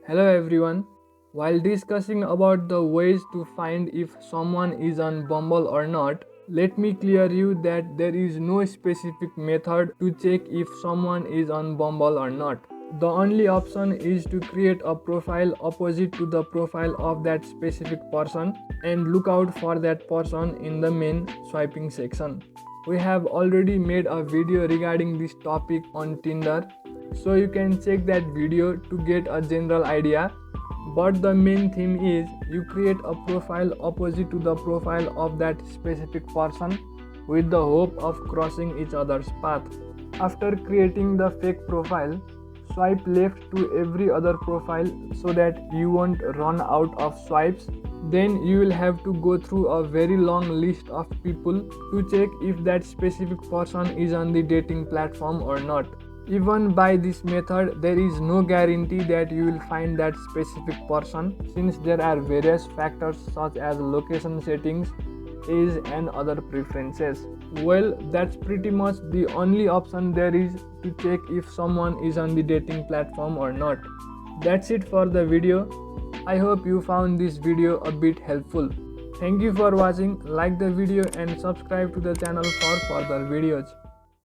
Hello everyone. While discussing about the ways to find if someone is on Bumble or not, let me clear you that there is no specific method to check if someone is on Bumble or not. The only option is to create a profile opposite to the profile of that specific person and look out for that person in the main swiping section. We have already made a video regarding this topic on Tinder, so you can check that video to get a general idea. But the main theme is you create a profile opposite to the profile of that specific person with the hope of crossing each other's path. After creating the fake profile, swipe left to every other profile so that you won't run out of swipes. Then you will have to go through a very long list of people to check if that specific person is on the dating platform or not. Even by this method, there is no guarantee that you will find that specific person, since there are various factors such as location settings, age, and other preferences. Well, that's pretty much the only option there is to check if someone is on the dating platform or not. That's it for the video. I hope you found this video a bit helpful. Thank you for watching. Like the video and subscribe to the channel for further videos.